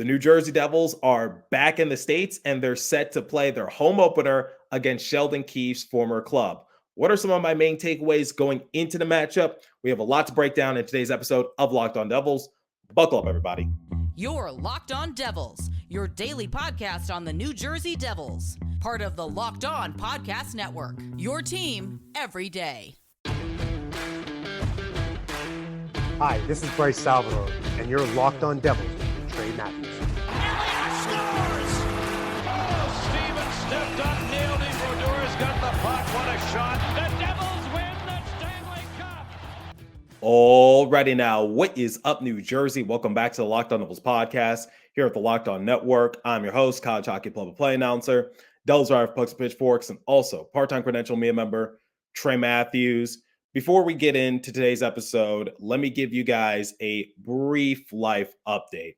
The New Jersey Devils are back in the States and they're set to play their home opener against Sheldon Keefe's former club. What are some of my main takeaways going into the matchup? We have a lot to break down in today's episode of Locked On Devils. Buckle up, everybody. You're Locked On Devils, your daily podcast on the New Jersey Devils. Part of the Locked On Podcast Network, your team every day. Hi, this is Bryce Salvador, and you're Locked On Devils with Trey Matthews. Elliott scores! Oh, Stevens stepped up, nailed it. Brodor's got the puck. What a shot. The Devils win the Stanley Cup. Alrighty now, what is up, New Jersey? Welcome back to the Locked On Devils podcast here at the Locked On Network. I'm your host, college hockey play-by-play announcer, Devils Drive Pucks and Pitchforks, and also part-time credential media member, Trey Matthews. Before we get into today's episode, let me give you guys a brief life update.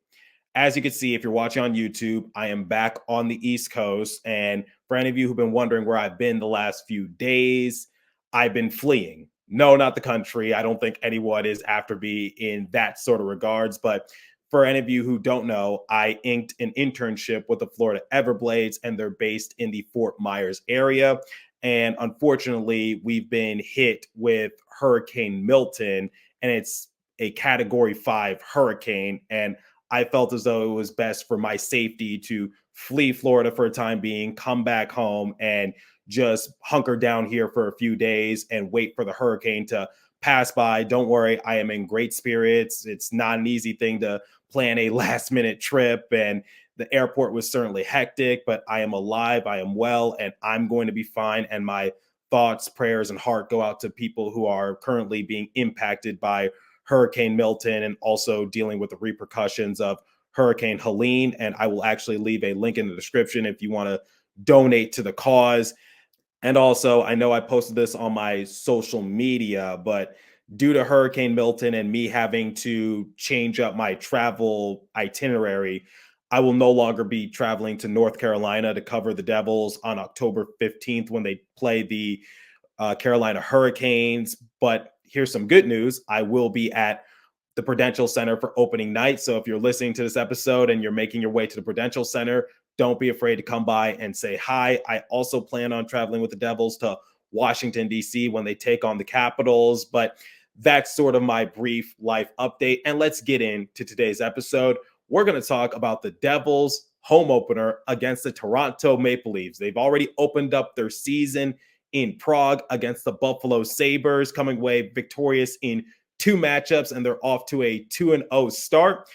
As you can see, if you're watching on YouTube, I am back on the East Coast. And for any of you who've been wondering where I've been the last few days, I've been fleeing. No, not the country. I don't think anyone is after me in that sort of regards. But for any of you who don't know, I inked an internship with the Florida Everblades, and they're based in the Fort Myers area. And unfortunately, we've been hit with Hurricane Milton, and it's a Category 5 hurricane. And I felt as though it was best for my safety to flee Florida for a time being, come back home, and just hunker down here for a few days and wait for the hurricane to pass by. Don't worry, I am in great spirits. It's not an easy thing to plan a last-minute trip, and the airport was certainly hectic, but I am alive, I am well, and I'm going to be fine. And my thoughts, prayers, and heart go out to people who are currently being impacted by Hurricane Milton and also dealing with the repercussions of Hurricane Helene. And I will actually leave a link in the description if you want to donate to the cause. And also, I know I posted this on my social media, but due to Hurricane Milton and me having to change up my travel itinerary, I will no longer be traveling to North Carolina to cover the Devils on October 15th when they play the Carolina Hurricanes. But here's some good news. I will be at the Prudential Center for opening night. So if you're listening to this episode and you're making your way to the Prudential Center, don't be afraid to come by and say hi. I also plan on traveling with the Devils to Washington, D.C. when they take on the Capitals. But that's sort of my brief life update. And let's get into today's episode. We're going to talk about the Devils' home opener against the Toronto Maple Leafs. They've already opened up their season in Prague against the Buffalo Sabres, coming away victorious in 2 matchups, and they're off to a 2-0 start.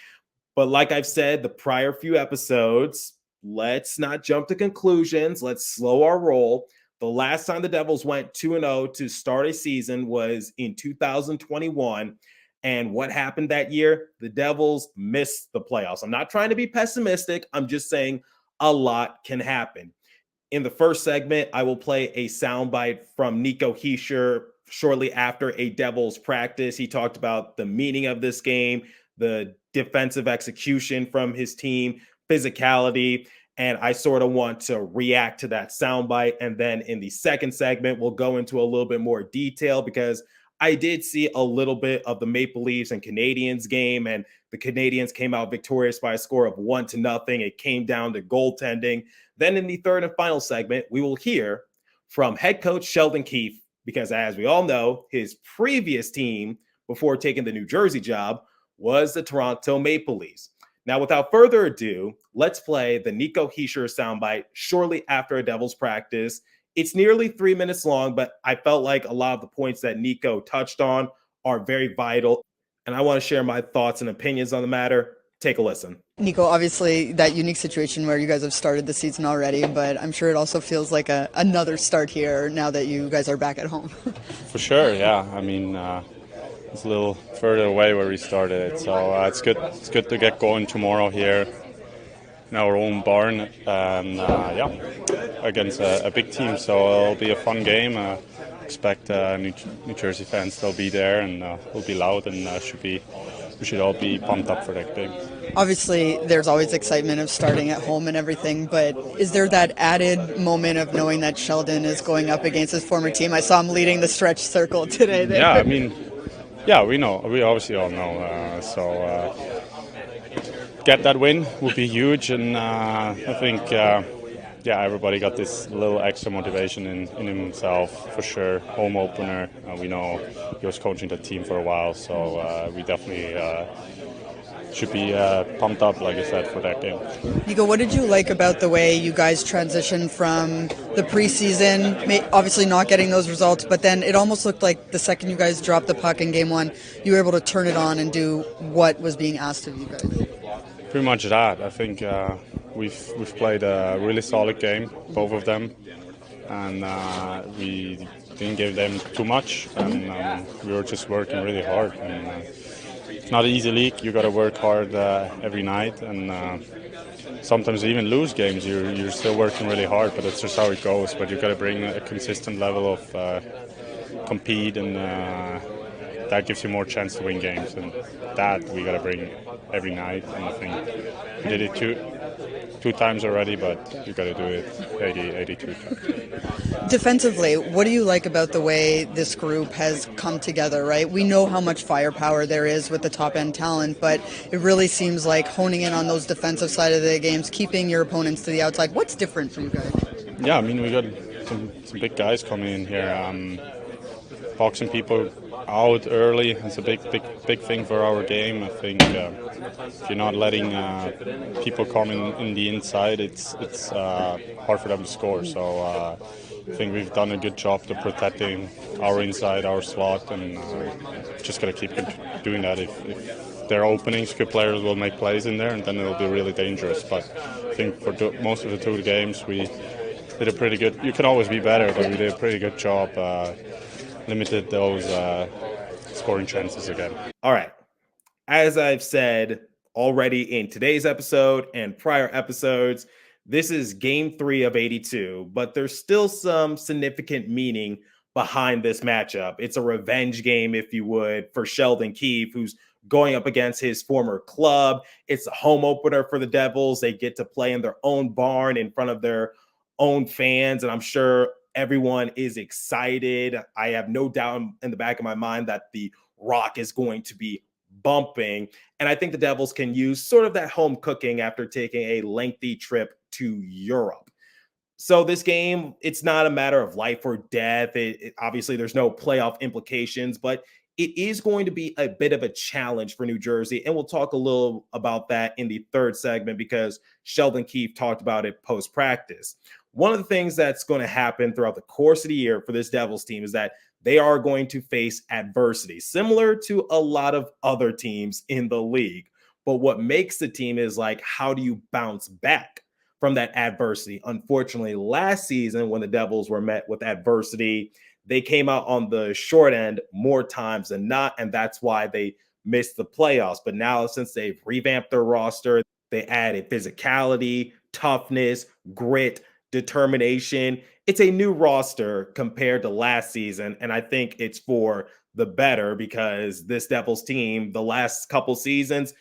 But like I've said the prior few episodes, let's not jump to conclusions. Let's slow our roll. The last time the Devils went 2-0 to start a season was in 2021. And what happened that year? The Devils missed the playoffs. I'm not trying to be pessimistic. I'm just saying a lot can happen. In the first segment, I will play a soundbite from Nico Hischier shortly after a Devils practice. He talked about the meaning of this game, the defensive execution from his team, physicality, and I sort of want to react to that soundbite. And then in the second segment, we'll go into a little bit more detail because I did see a little bit of the Maple Leafs and Canadiens game, and the Canadiens came out victorious by a score of 1-0. It came down to goaltending. Then in the third and final segment, we will hear from head coach Sheldon Keefe, because as we all know, his previous team before taking the New Jersey job was the Toronto Maple Leafs. Now, without further ado, let's play the Nico Hischier soundbite shortly after a Devils practice. It's nearly 3 minutes long, but I felt like a lot of the points that Nico touched on are very vital, and I want to share my thoughts and opinions on the matter. Take a listen. Nico, obviously that unique situation where you guys have started the season already, but I'm sure it also feels like another start here now that you guys are back at home. For sure, yeah. I mean, it's a little further away where we started it, so it's good. It's good to get going tomorrow here in our own barn, and against a big team. So it'll be a fun game. Expect New Jersey fans to be there, and it'll be loud, and we should all be pumped up for that game. Obviously, there's always excitement of starting at home and everything, but is there that added moment of knowing that Sheldon is going up against his former team? I saw him leading the stretch circle today. There. Yeah, I mean, we know. We obviously all know. get that win would be huge, and I think everybody got this little extra motivation in himself for sure. Home opener, we know he was coaching the team for a while, so we definitely should be pumped up, like I said, for that game. Nico, what did you like about the way you guys transitioned from the preseason, obviously not getting those results, but then it almost looked like the second you guys dropped the puck in game one, you were able to turn it on and do what was being asked of you guys? Pretty much that. I think we've played a really solid game, both of them, and we didn't give them too much, and we were just working really hard. And it's not an easy league. You got to work hard every night, and sometimes you even lose games. You're still working really hard, but that's just how it goes. But you got to bring a consistent level of compete, and that gives you more chance to win games, and that we got to bring every night. And I think we did it two times already, but you got to do it 82 times. Defensively, what do you like about the way this group has come together, right? We know how much firepower there is with the top-end talent, but it really seems like honing in on those defensive side of the games, keeping your opponents to the outside. What's different for you guys? Yeah, I mean, we got some big guys coming in here. Boxing people out early is a big thing for our game. I think if you're not letting people come in the inside, it's hard for them to score. So I think we've done a good job to protecting our inside, our slot, and just got to keep doing that. If there are openings, good players will make plays in there, and then it'll be really dangerous. But I think for most of the two games, we did a pretty good. You can always be better, but we did a pretty good job. Limited those scoring chances again. All right. As I've said already in today's episode and prior episodes, this is game 3 of 82, but there's still some significant meaning behind this matchup. It's a revenge game, if you would, for Sheldon Keefe, who's going up against his former club. It's a home opener for the Devils. They get to play in their own barn in front of their own fans, and I'm sure everyone is excited. I have no doubt in the back of my mind that the Rock is going to be bumping. And I think the Devils can use sort of that home cooking after taking a lengthy trip to Europe. So this game, it's not a matter of life or death. Obviously, there's no playoff implications, but it is going to be a bit of a challenge for New Jersey. And we'll talk a little about that in the third segment because Sheldon Keefe talked about it post-practice. One of the things that's going to happen throughout the course of the year for this Devils team is that they are going to face adversity, similar to a lot of other teams in the league. But what makes the team is like, how do you bounce back from that adversity? Unfortunately, last season when the Devils were met with adversity, they came out on the short end more times than not, and that's why they missed the playoffs. But now, since they've revamped their roster, they added physicality, toughness, grit, determination. It's a new roster compared to last season, and I think it's for the better because this Devils team, the last couple seasons,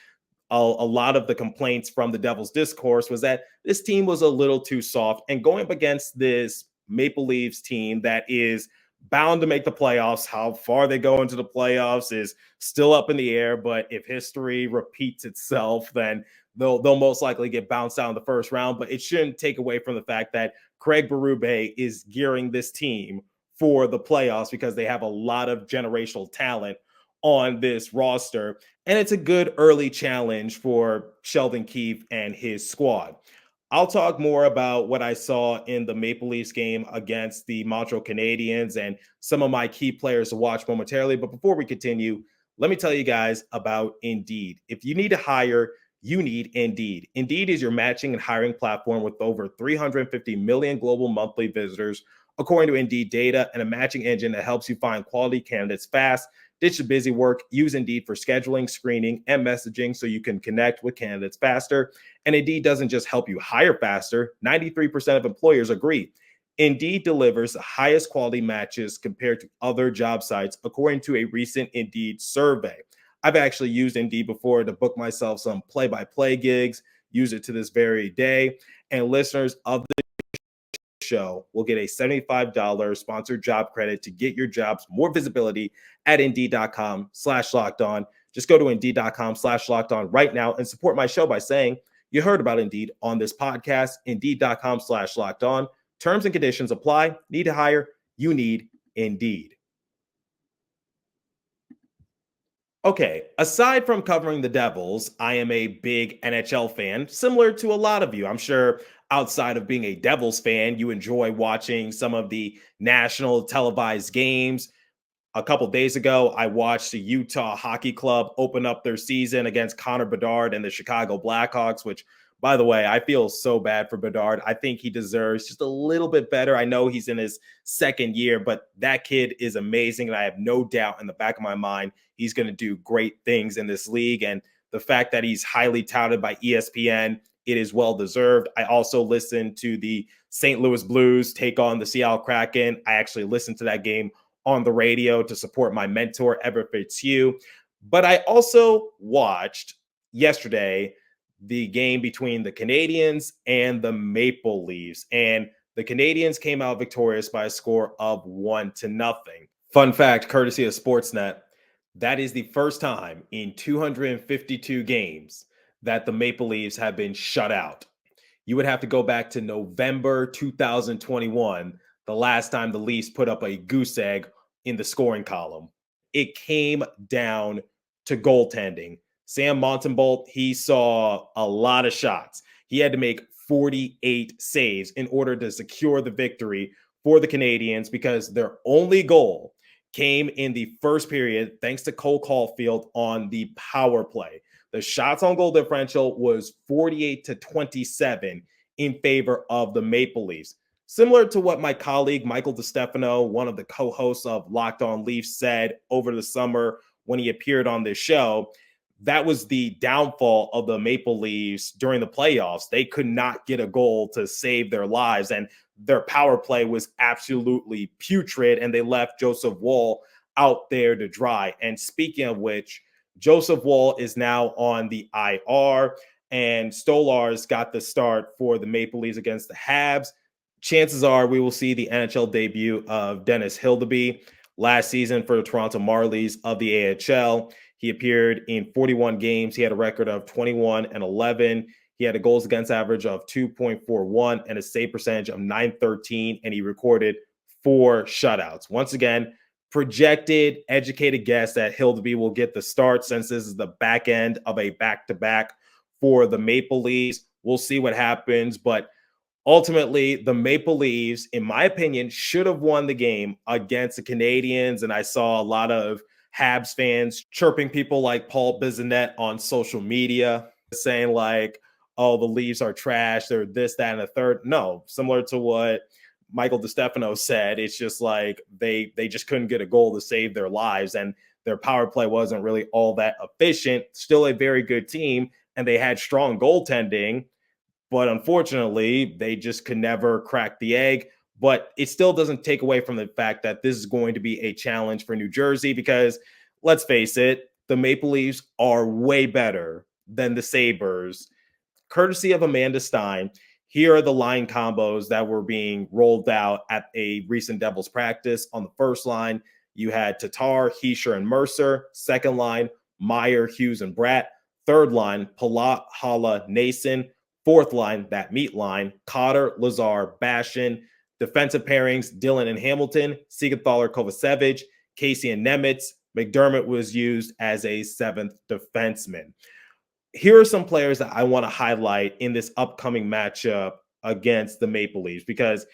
a lot of the complaints from the Devils discourse was that this team was a little too soft, and going up against this Maple Leafs team that is bound to make the playoffs. How far they go into the playoffs is still up in the air, but if history repeats itself, then they'll most likely get bounced out in the first round. But it shouldn't take away from the fact that Craig Berube is gearing this team for the playoffs because they have a lot of generational talent on this roster. And it's a good early challenge for Sheldon Keefe and his squad. I'll talk more about what I saw in the Maple Leafs game against the Montreal Canadiens and some of my key players to watch momentarily. But before we continue, let me tell you guys about Indeed. If you need to hire, you need Indeed. Indeed is your matching and hiring platform with over 350 million global monthly visitors, according to Indeed data, and a matching engine that helps you find quality candidates fast. Ditch the busy work. Use Indeed for scheduling, screening, and messaging so you can connect with candidates faster. And Indeed doesn't just help you hire faster. 93% of employers agree. Indeed delivers the highest quality matches compared to other job sites, according to a recent Indeed survey. I've actually used Indeed before to book myself some play-by-play gigs, use it to this very day. And listeners of the show will get a $75 sponsored job credit to get your jobs more visibility at Indeed.com/locked on. Just go to Indeed.com/lockedon right now and support my show by saying you heard about Indeed on this podcast. Indeed.com/lockedon. Terms and conditions apply. Need to hire? You need Indeed. Okay, aside from covering the Devils, I am a big NHL fan, similar to a lot of you. I'm sure outside of being a Devils fan, you enjoy watching some of the national televised games. A couple days ago, I watched the Utah Hockey Club open up their season against Connor Bedard and the Chicago Blackhawks, which, by the way, I feel so bad for Bedard. I think he deserves just a little bit better. I know he's in his second year, but that kid is amazing. And I have no doubt in the back of my mind he's going to do great things in this league. And the fact that he's highly touted by ESPN, it is well deserved. I also listened to the St. Louis Blues take on the Seattle Kraken. I actually listened to that game on the radio to support my mentor, Everett Fitzhugh. But I also watched yesterday the game between the Canadiens and the Maple Leafs. And the Canadiens came out victorious by a score of 1-0. Fun fact, courtesy of Sportsnet, that is the first time in 252 games that the Maple Leafs have been shut out. You would have to go back to November 2021, the last time the Leafs put up a goose egg in the scoring column. It came down to goaltending. Sam Montembeault, he saw a lot of shots. He had to make 48 saves in order to secure the victory for the Canadiens because their only goal came in the first period thanks to Cole Caulfield on the power play. The shots on goal differential was 48-27 in favor of the Maple Leafs. Similar to what my colleague Michael DeStefano, one of the co-hosts of Locked On Leafs, said over the summer when he appeared on this show, that was the downfall of the Maple Leafs during the playoffs. They could not get a goal to save their lives, and their power play was absolutely putrid, and they left Joseph Woll out there to dry. And speaking of which, Joseph Woll is now on the IR, and Stolarz got the start for the Maple Leafs against the Habs. Chances are we will see the NHL debut of Dennis Hildeby. Last season for the Toronto Marlies of the AHL, he appeared in 41 games. He had a record of 21-11. He had a goals against average of 2.41 and a save percentage of .913, and he recorded 4 shutouts. Once again, projected, educated guess that Hildeby will get the start since this is the back end of a back-to-back for the Maple Leafs. We'll see what happens, but ultimately, the Maple Leafs, in my opinion, should have won the game against the Canadiens, and I saw a lot of Habs fans chirping people like Paul Bissonnette on social media, saying like, oh, the Leafs are trash, they're this, that, and the third. No, similar to what Michael DeStefano said, it's just like they just couldn't get a goal to save their lives, and their power play wasn't really all that efficient. Still a very good team, and they had strong goaltending, but unfortunately, they just could never crack the egg. But it still doesn't take away from the fact that this is going to be a challenge for New Jersey because, let's face it, the Maple Leafs are way better than the Sabres. Courtesy of Amanda Stein, here are the line combos that were being rolled out at a recent Devils practice. On the first line, you had Tatar, Hischier, and Mercer. Second line, Meyer, Hughes, and Bratt. Third line, Palat, Hala, Nason. Fourth line, that meat line, Cotter, Lazar, Bashin. Defensive pairings, Dillon and Hamilton, Siegenthaler, Kovacevic, Casey and Nemitz. McDermott was used as a seventh defenseman. Here are some players that I want to highlight in this upcoming matchup against the Maple Leafs, because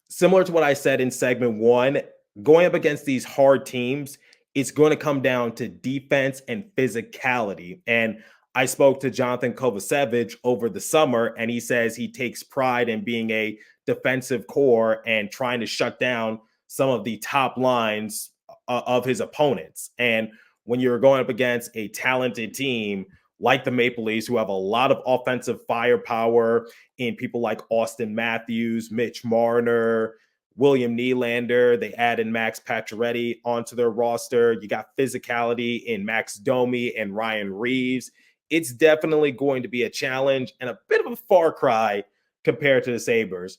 similar to what I said in segment 1, going up against these hard teams, it's going to come down to defense and physicality. And I spoke to Jonathan Kovacevic over the summer, and he says he takes pride in being a defensive core and trying to shut down some of the top lines of his opponents. And when you're going up against a talented team like the Maple Leafs, who have a lot of offensive firepower in people like Austin Matthews, Mitch Marner, William Nylander, they added Max Pacioretty onto their roster. You got physicality in Max Domi and Ryan Reeves. It's definitely going to be a challenge and a bit of a far cry compared to the Sabres.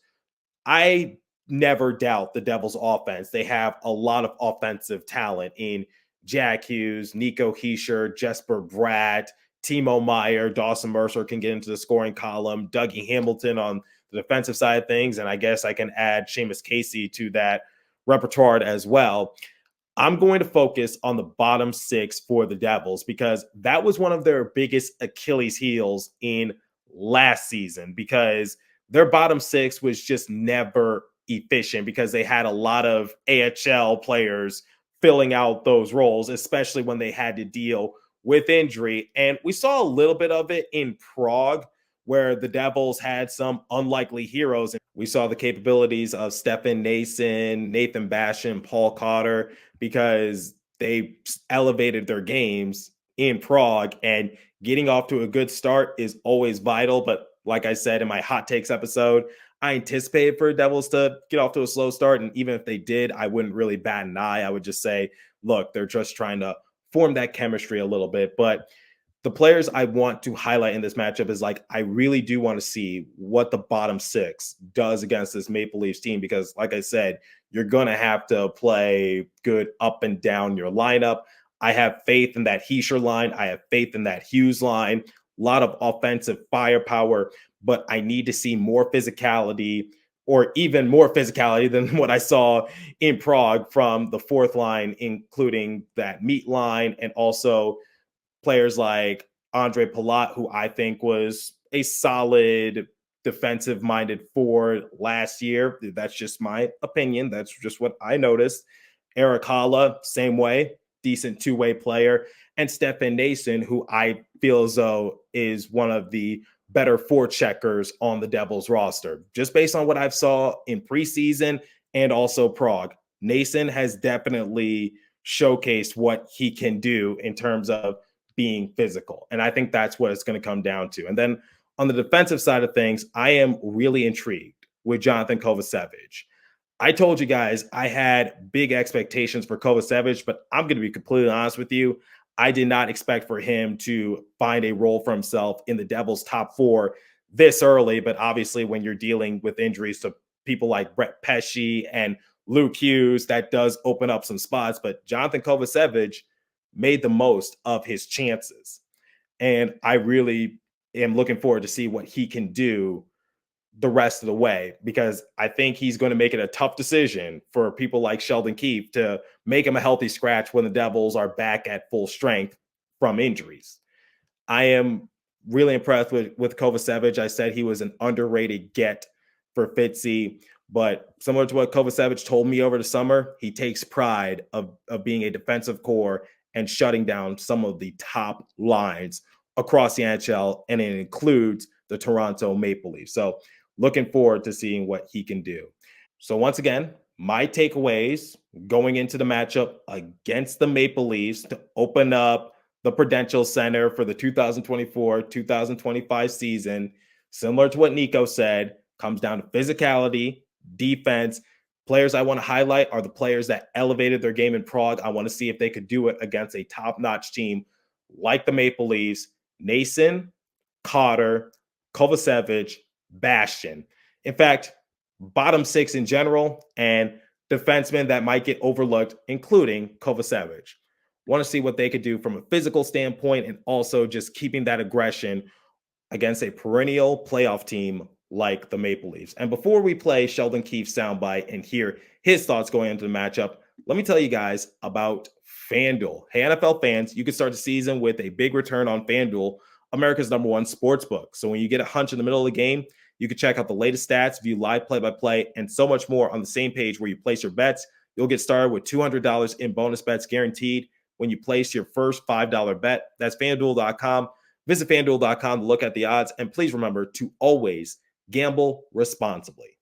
I never doubt the Devils' offense. They have a lot of offensive talent in Jack Hughes, Nico Hischier, Jesper Bratt, Timo Meyer, Dawson Mercer can get into the scoring column, Dougie Hamilton on the defensive side of things, and I guess I can add Seamus Casey to that repertoire as well. I'm going to focus on the bottom six for the Devils because that was one of their biggest Achilles heels in last season, because their bottom six was just never efficient because they had a lot of AHL players filling out those roles, especially when they had to deal with injury. And we saw a little bit of it in Prague, where the Devils had some unlikely heroes. We saw the capabilities of Stefan Noesen, Nathan Bastian, Paul Cotter, because they elevated their games in Prague, and getting off to a good start is always vital. But like I said in my hot takes episode, I anticipated for Devils to get off to a slow start. And even if they did, I wouldn't really bat an eye. I would just say, look, they're just trying to form that chemistry a little bit. But the players I want to highlight in this matchup is, like, I really do want to see what the bottom six does against this Maple Leafs team, because like I said, you're going to have to play good up and down your lineup. I have faith in that Hischier line. I have faith in that Hughes line. A lot of offensive firepower, but I need to see more physicality, or even more physicality than what I saw in Prague from the fourth line, including that meat line, and also players like Andre Palat, who I think was a solid defensive-minded forward last year. That's just my opinion. That's just what I noticed. Eric Haula, same way, decent two-way player. And Stefan Noesen, who I feel as though is one of the better forecheckers on the Devils roster. Just based on what I've saw in preseason and also Prague, Noesen has definitely showcased what he can do in terms of being physical. And I think that's what it's going to come down to. And then on the defensive side of things, I am really intrigued with Jonathan Kovacevic. I told you guys I had big expectations for Kovacevic, but I'm going to be completely honest with you. I did not expect for him to find a role for himself in the Devils' top four this early. But obviously, when you're dealing with injuries to people like Brett Pesce and Luke Hughes, that does open up some spots. But Jonathan Kovacevic made the most of his chances. And I really am looking forward to see what he can do the rest of the way, because I think he's going to make it a tough decision for people like Sheldon Keefe to make him a healthy scratch when the Devils are back at full strength from injuries. I am really impressed with Kovacevic. I said he was an underrated get for Fitzy, but similar to what Kovacevic told me over the summer, he takes pride of being a defensive core and shutting down some of the top lines across the NHL, and it includes the Toronto Maple Leafs. So looking forward to seeing what he can do. So once again, my takeaways going into the matchup against the Maple Leafs to open up the Prudential Center for the 2024-2025 season, similar to what Nico said, comes down to physicality, defense. Players I want to highlight are the players that elevated their game in Prague. I want to see if they could do it against a top-notch team like the Maple Leafs. Noesen, Cotter, Kovacevic, Bastian. In fact, bottom six in general, and defensemen that might get overlooked, including Kovacevic. Want to see what they could do from a physical standpoint, and also just keeping that aggression against a perennial playoff team like the Maple Leafs. And before we play Sheldon Keefe's soundbite and hear his thoughts going into the matchup, let me tell you guys about FanDuel. Hey, NFL fans, you can start the season with a big return on FanDuel, America's #1 sports book. So when you get a hunch in the middle of the game, you can check out the latest stats, view live play-by-play, and so much more on the same page where you place your bets. You'll get started with $200 in bonus bets guaranteed when you place your first $5 bet. That's FanDuel.com. Visit FanDuel.com to look at the odds. And please remember to always gamble responsibly.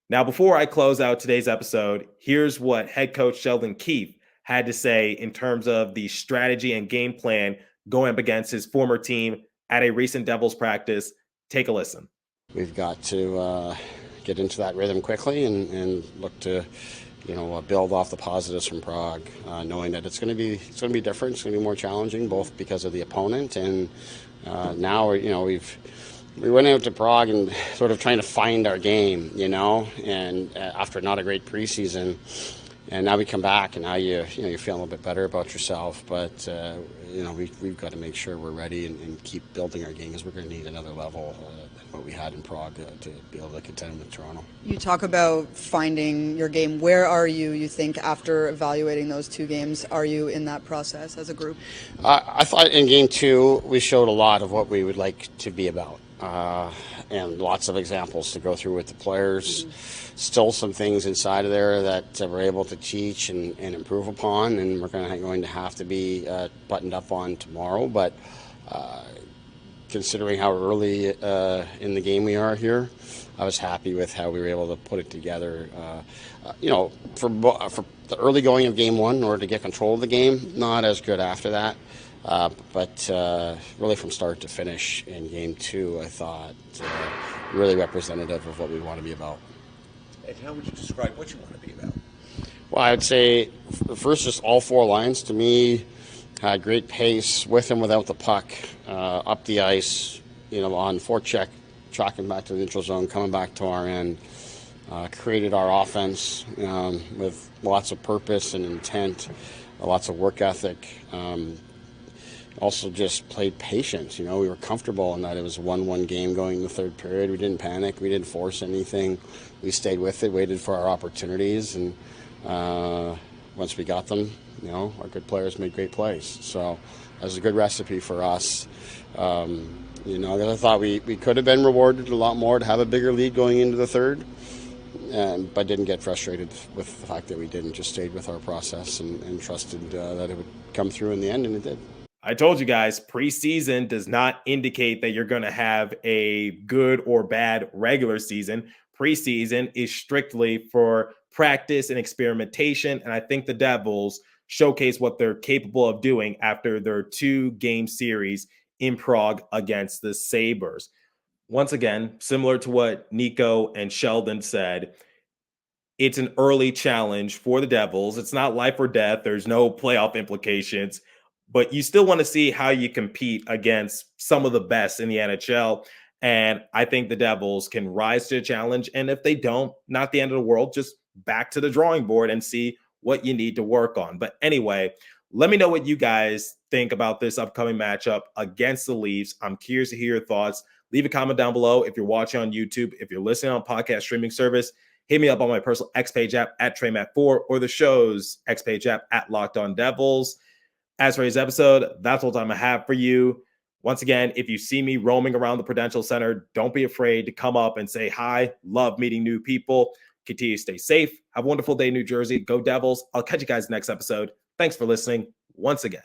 Now, before I close out today's episode, here's what head coach Sheldon Keefe had to say in terms of the strategy and game plan going up against his former team at a recent Devils practice. Take a listen. We've got to get into that rhythm quickly and look to, build off the positives from Prague, knowing that it's going to be different. It's going to be more challenging, both because of the opponent and now we went out to Prague and sort of trying to find our game, and after not a great preseason, And now we come back, and now you feel a little bit better about yourself. But we've got to make sure we're ready and keep building our game, because we're going to need another level than what we had in Prague to be able to contend with Toronto. You talk about finding your game. Where are you think, after evaluating those 2 games? Are you in that process as a group? I thought in Game 2 we showed a lot of what we would like to be about. And lots of examples to go through with the players. Still some things inside of there that we're able to teach and improve upon, and we're going to have to be buttoned up on tomorrow. But considering how early in the game we are here, I was happy with how we were able to put it together. For the early going of Game 1, in order to get control of the game, not as good after that. But really from start to finish in Game 2, I thought really representative of what we want to be about. And how would you describe what you want to be about? Well, I would say first, just all 4 lines to me had great pace with and without the puck, up the ice, on forecheck, tracking back to the neutral zone, coming back to our end. Created our offense with lots of purpose and intent, lots of work ethic. Also just played patience. We were comfortable in that it was a 1-1 game going in the third period. We didn't panic. We didn't force anything. We stayed with it, waited for our opportunities, and once we got them, our good players made great plays. So that was a good recipe for us. I thought we could have been rewarded a lot more to have a bigger lead going into the third, but didn't get frustrated with the fact that we didn't. Just stayed with our process and trusted that it would come through in the end, and it did. I told you guys, preseason does not indicate that you're going to have a good or bad regular season. Preseason is strictly for practice and experimentation, and I think the Devils showcase what they're capable of doing after their 2-game series in Prague against the Sabres. Once again, similar to what Nico and Sheldon said, it's an early challenge for the Devils. It's not life or death. There's no playoff implications, but you still want to see how you compete against some of the best in the NHL. And I think the Devils can rise to the challenge. And if they don't, not the end of the world, just back to the drawing board and see what you need to work on. But anyway, let me know what you guys think about this upcoming matchup against the Leafs. I'm curious to hear your thoughts. Leave a comment down below if you're watching on YouTube. If you're listening on podcast streaming service, hit me up on my personal X Page app at TreyMatt4 or the show's X Page app at Locked On Devils. As for today's episode, that's all the time I have for you. Once again, if you see me roaming around the Prudential Center, don't be afraid to come up and say hi. Love meeting new people. Continue to stay safe. Have a wonderful day, New Jersey. Go Devils. I'll catch you guys next episode. Thanks for listening once again.